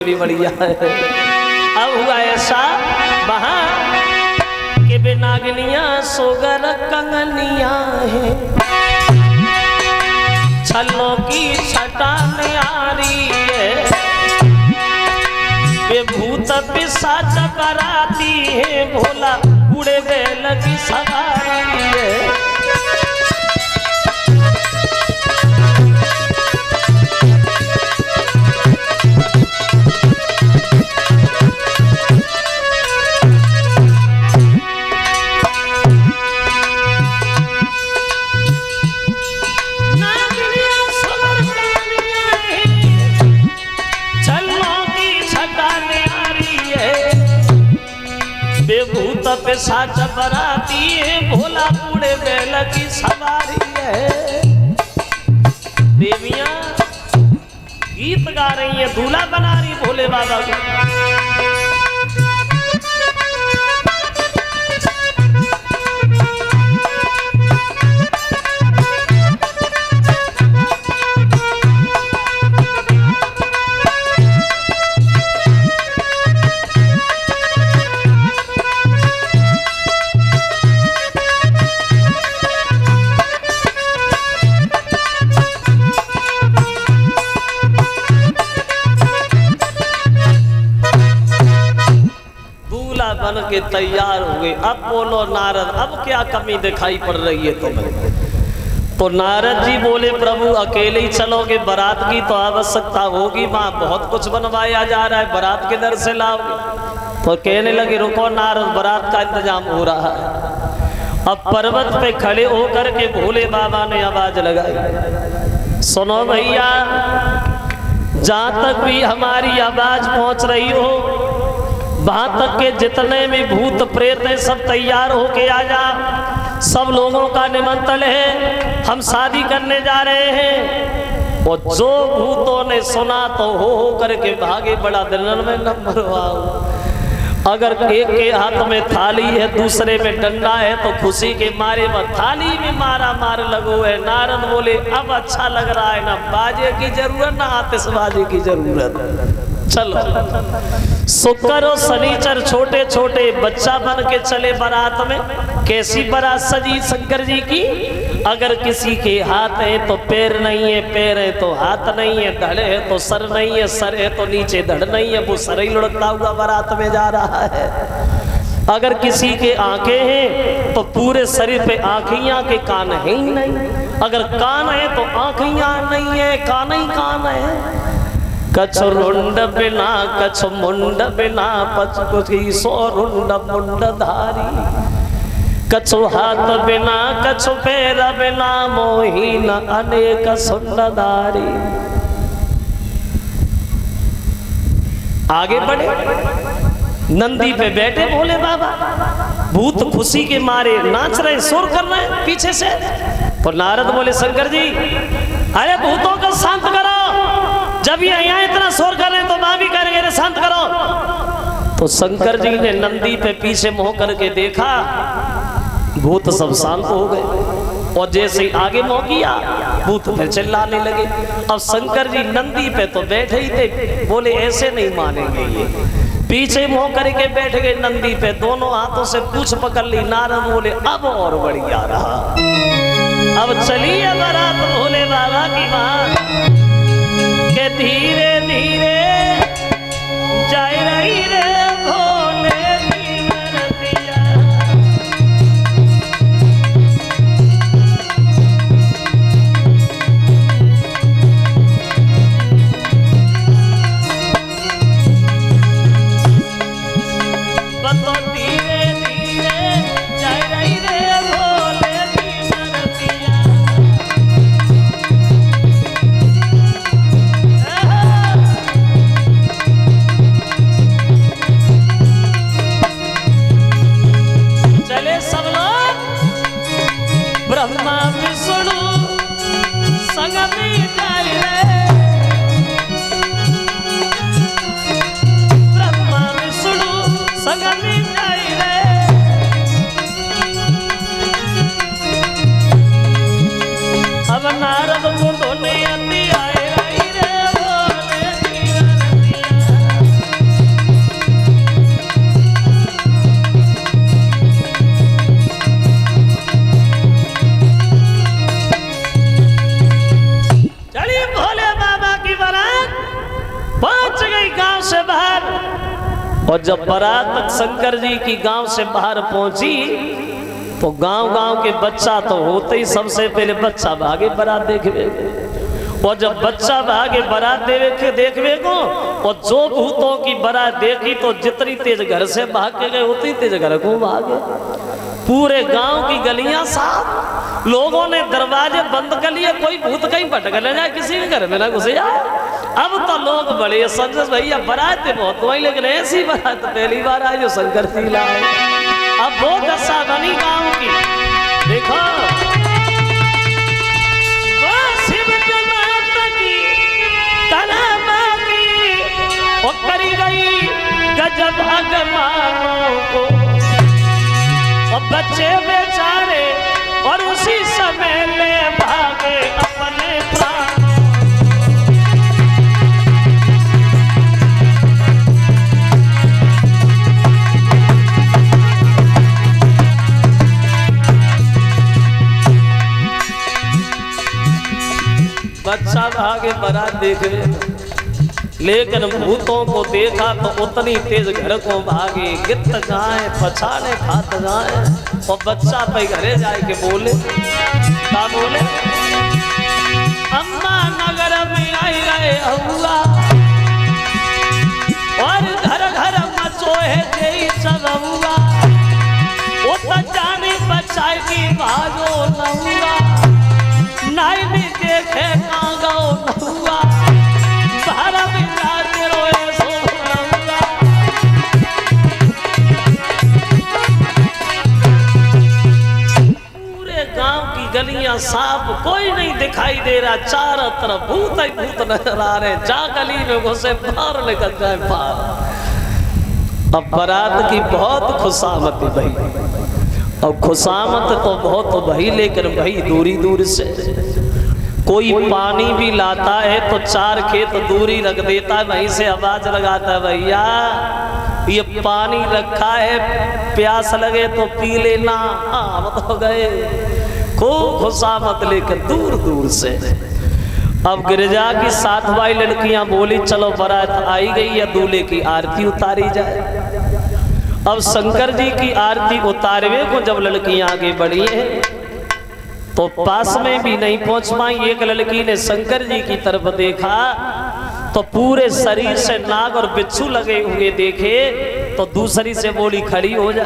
भी बढ़िया है। अब हुआ ऐसा वहां के बेनागनिया सोगर कंगनिया है, छलों की छटा में आ रही है, वे भूत पिशाच कराती है, भोला बूढ़े बैल की सवारी है। पिशाच बराती है, भोला बूढ़े बैल की सवारी है। देवियां गीत गा रही है, दूल्हा बना रही भोले बाबा को। बन के तैयार हो गए। अब बोलो नारद, अब क्या कमी दिखाई पड़ रही है तुम्हें? तो नारद जी बोले प्रभु अकेले ही चलोगे? बारात की तो आवश्यकता होगी, वहां बहुत कुछ बनवाया जा रहा है, बारात किधर से लाओगे? तो कहने लगे रुको नारद, बारात का इंतजाम हो रहा है। अब पर्वत पे खड़े होकर के भोले बाबा ने आवाज लगाई, सुनो भैया, जहां तक भी हमारी आवाज पहुंच रही हो, वहां तक के जितने भी भूत प्रेत हैं सब तैयार होके आ जा। सब लोगों का निमंत्रण है, हम शादी करने जा रहे हैं। और जो भूतों ने सुना तो हो करके भागे, बड़ा दिलन में नंबर वाओ। अगर एक के हाथ में थाली है, दूसरे में डंडा है, तो खुशी के मारे वह थाली में मारा मार लगो है। नारद बोले अब अच्छा लग रहा है, ना बाजे की जरूरत ना आतिशबाजी की जरूरत। चलो शुक्र और शनिचर छोटे छोटे बच्चा बन के चले बारात में। कैसी बारात सजी शंकर जी की? अगर किसी के हाथ है तो पैर नहीं है, पैर है तो हाथ नहीं है, धड़ है तो सर नहीं है, सर है तो नीचे धड़ नहीं है, वो सर ही लुढ़कता हुआ बारात में जा रहा है। अगर किसी के आंखें हैं तो पूरे शरीर पे आंखियां के कान है ही नहीं, अगर कान है तो आंखियां नहीं है, कान ही कान है। कछु रुंड बिना कछु मुंड बिना, पचकुची सो रुंड मुंड धारी, कछु हाथ बिना कछु पैर बिना, मोहीन अनेक सुंदधारी। आगे बढ़े, नंदी पे बैठे भोले बाबा, भूत खुशी के मारे नाच रहे, शोर कर रहे पीछे से। तो नारद बोले शंकर जी अरे भूतों को शांत करो, जब ये यहाँ इतना शोर कर रहे हैं तो वहां भी करेंगे, शांत करो। तो शंकर जी ने नंदी पे पीछे मुंह करके देखा, भूत सब शांत हो गए। और जैसे ही आगे मुंह किया, भूत फिर चिल्लाने लगे। अब शंकर जी नंदी पे तो बैठे ही थे, बोले ऐसे नहीं मानेंगे ये। पीछे मुंह करके बैठ गए नंदी पे, दोनों हाथों से पूंछ पकड़ ली। नारद बोले अब और बढ़िया रहा, अब चलिए बारात भोले बाबा की बात के धीरे धीरे जाए रही रे भोले की बरतिया। बतो धीरे धीरे जाए रही रे भोले की बरतिया। पहुंच गई गांव से बाहर। और जब बारात शंकर जी की गांव से बाहर पहुंची तो गांव के बच्चा तो होते ही सबसे पहले बच्चा भागे बारात देखने। और जब बच्चा भागे बारात देखने को, और जो भूतों की बारात देखी तो जितनी तेज घर से भाग के गए उतनी तेज घर को भागे। पूरे गांव की गलियां साफ, लोगों ने दरवाजे बंद कर लिए, कोई भूत कहीं भटक न जाए, किसी के घर में ना घुसे जाए। अब तो लोग बड़े संजय भैया बारात बहुत वही, लेकिन ऐसी बारात पहली बार आई जो शंकर जी लाए। अब वो दशा बनी गांव की। देखो करी गई गजब अगमानों को, और बच्चे बेचारे और उसी समय ले भागे अपने प्राणों। बच्चा भागे बारात देखे, लेकिन भूतों को देखा तो उतनी तेज घर को भागे। गित जाए पछाने खात जाए, और बच्चा पे घरे जाए के बोले, क्या बोले, अम्मा नगर में आई रहे हुआ, और घर घर मचो है जय सब हुआ, वो तो जाने बचाए की भागो न हुआ, नाई भी देखे कागो न हुआ, पूरे गांव की गलियां साफ, कोई नहीं दिखाई दे रहा, चारों तरफ भूत ही भूत नजर आ रहे। जा गली में घुसे बाहर निकल जाए बाहर। अब बारात की बहुत खुशामद भाई, और खुशामद तो बहुत भाई, लेकिन भाई दूरी दूर से। कोई पानी भी लाता है तो 4 खेत दूरी रख देता है, वहीं से आवाज लगाता है, भैया ये पानी रखा है, प्यास लगे तो पी लेना। हाँ तो गए खूब खुशामद लेकर दूर दूर से। अब गिरजा की 7 भाई लड़कियां बोली, चलो बारात आई गई है, दूल्हे की आरती उतारी जाए। अब शंकर जी की आरती उतारवे को जब लड़कियां आगे बढ़ी है तो पास में भी नहीं पहुंच पाई। एक लड़की ने शंकर जी की तरफ देखा तो पूरे शरीर से नाग और बिच्छू लगे हुए देखे, तो दूसरी से बोली, खड़ी हो जा,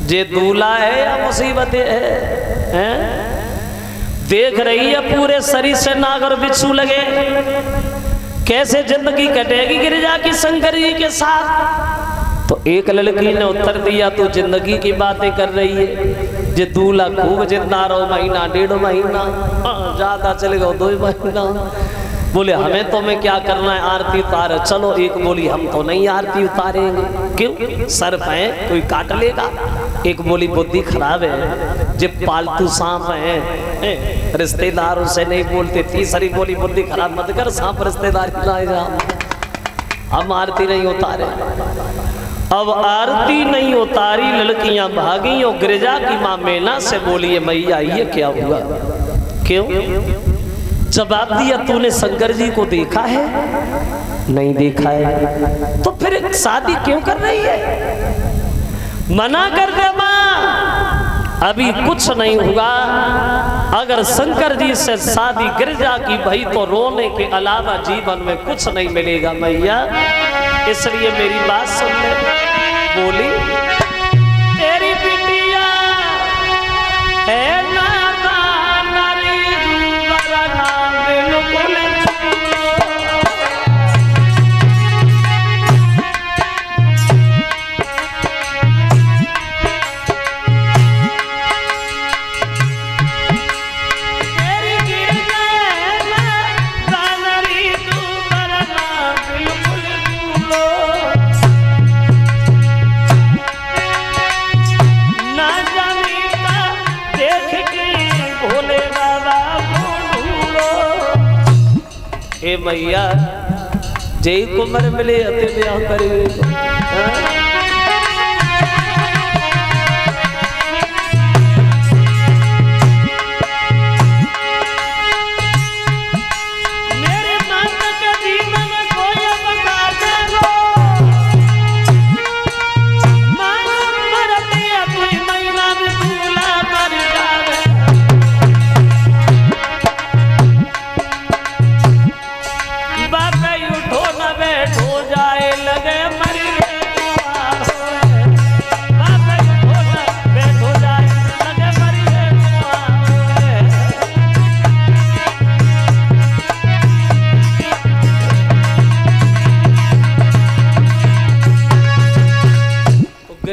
जे दूल्हा है या मुसीबत है? देख रही है पूरे शरीर से नाग और बिच्छू लगे, कैसे जिंदगी कटेगी गिरिजा की शंकर जी के साथ? तो एक लड़की ने उत्तर दिया, तू जिंदगी की बातें कर रही है, जे दूल्हा खूब जिंदा रहो, महीना 1.5 महीना, ज्यादा चलेगा 2 महीना। बोले हमें तो मैं क्या करना है, आरती उतार। चलो एक बोली, हम तो नहीं आरती उतारेंगे, क्यों, सर्प है कोई काट लेगा। एक बोली, बुद्धि खराब है, जब पालतू सांप है रिश्तेदारों से नहीं बोलते। तीसरी बोली, बुद्धि खराब मत कर, सांप रिश्तेदारी लाए जा, हम आरती नहीं उतारे। अब आरती नहीं उतारी, लड़कियां भागी, और गिरिजा की मां मेना से बोली, मैया ये क्या हुआ, क्यों? जवाब दिया, तूने शंकर जी को देखा है? नहीं देखा है। तो फिर शादी क्यों कर रही है? मना कर दे मां, अभी कुछ नहीं हुआ। अगर शंकर जी से शादी गिरिजा की भई तो रोने के अलावा जीवन में कुछ नहीं मिलेगा मैया, इसलिए मेरी बात सुन ले। बोली, तेरी बिटिया है नादान नारी वरना बिल्कुल मैया जय कुमार मिले अति ब्याह करे। मेरे माता का जीवन कोई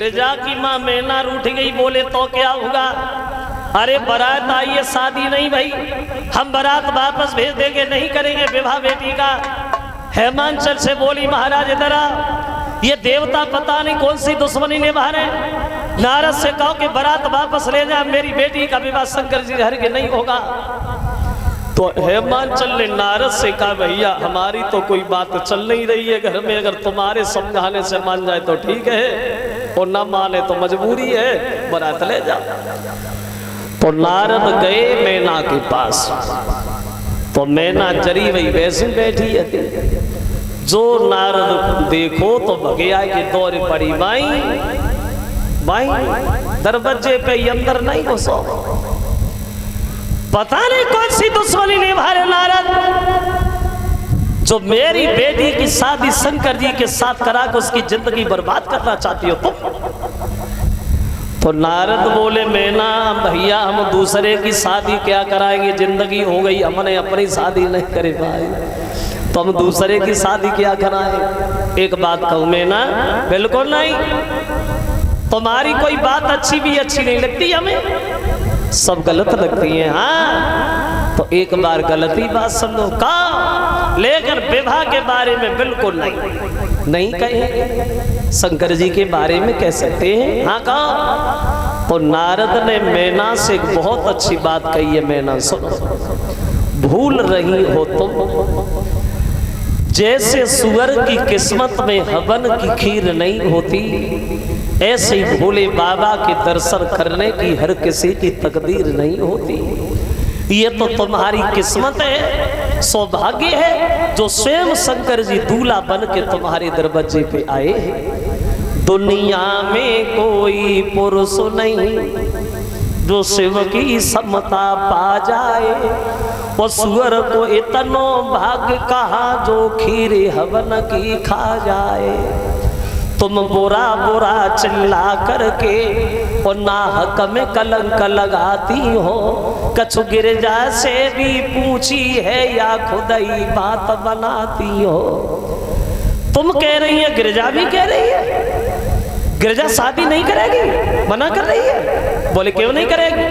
गिरजा की माँ मैना रूठ गई, बोले तो क्या होगा? अरे बारात आई है, शादी नहीं भाई, हम बारात वापस भेज देंगे, नहीं करेंगे विवाह बेटी का। हेमांचल से बोली महाराज इधर आ, ये देवता पता नहीं कौन सी दुश्मनी निभा रहे। नारद से कहो कि बारात वापस ले जा, मेरी बेटी का विवाह शंकर जी हर के नहीं होगा। तो हेमांचल ने नारद से कहा भैया हमारी तो कोई बात चल नहीं रही है घर में, अगर तुम्हारे समझाने से मान जाए तो ठीक है, और ना माने तो मजबूरी है, बारात ले जा। तो नारद गए मैना के पास, तो मैना जरी वही वैसे बैठी है। जो नारद देखो तो भगया के दौर पड़ी, बाई दरवाजे पे अंदर नहीं घुसो। पता नहीं कौन सी दुश्मनी निभा रहे नारद, जो मेरी बेटी की शादी शंकर जी के साथ करा के उसकी जिंदगी बर्बाद करना चाहती हो तुम। तो नारद बोले मैना भैया हम दूसरे की शादी क्या कराएंगे, जिंदगी हो गई, हमने अपनी शादी नहीं करे पाए, तो हम दूसरे की शादी क्या कराएं। एक बात कहूं मैना, बिल्कुल नहीं, तुम्हारी कोई बात अच्छी भी अच्छी नहीं लगती हमें, सब गलत लगती है। हाँ तो एक बार गलती बात सुन लो का, लेकिन विवाह के बारे में बिल्कुल नहीं कहेंगे, शंकर जी के बारे में कह सकते हैं। हाँ कहा। तो नारद ने मैना से एक बहुत अच्छी बात कही है, मैना सुनो, भूल रही हो तुम, जैसे सुअर की किस्मत में हवन की खीर नहीं होती, ऐसे ही भोले बाबा के दर्शन करने की हर किसी की तकदीर नहीं होती। ये तो तुम्हारी किस्मत है, सौभाग्य है, जो स्वयं शंकर जी दूल्हा बन के तुम्हारे दरवाजे पे आए हैं। दुनिया में कोई पुरुष नहीं जो शिव की समता पा जाए, वो सुअर को इतनो भाग्य कहा जो खीरे हवन की खा जाए। तुम बुरा बुरा चिल्ला करके और नाहक में कलंक लगाती हो, कछु गिरजा से भी पूछी है या खुद ही बात बनाती हो। तुम कह रही है, गिरजा भी कह रही है, गिरजा शादी नहीं करेगी, मना कर रही है। बोले क्यों नहीं करेगी?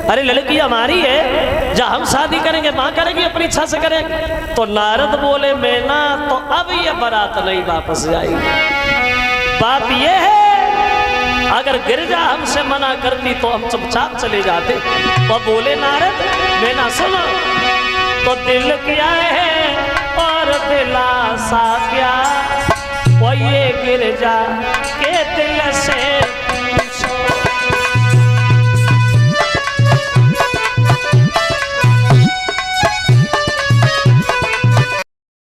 अरे लड़की हमारी है, जब हम शादी करेंगे मां करेगी, अपनी इच्छा से करेंगे। तो नारद बोले मैना तो अब ये बारात नहीं वापस जाएगी। बात ये है अगर गिरजा हमसे मना करती तो हम चुपचाप चले जाते। तो बोले नारद मैना सुनो, तो दिल क्या है और दिलासा क्या, वो ये गिरजा के दिल से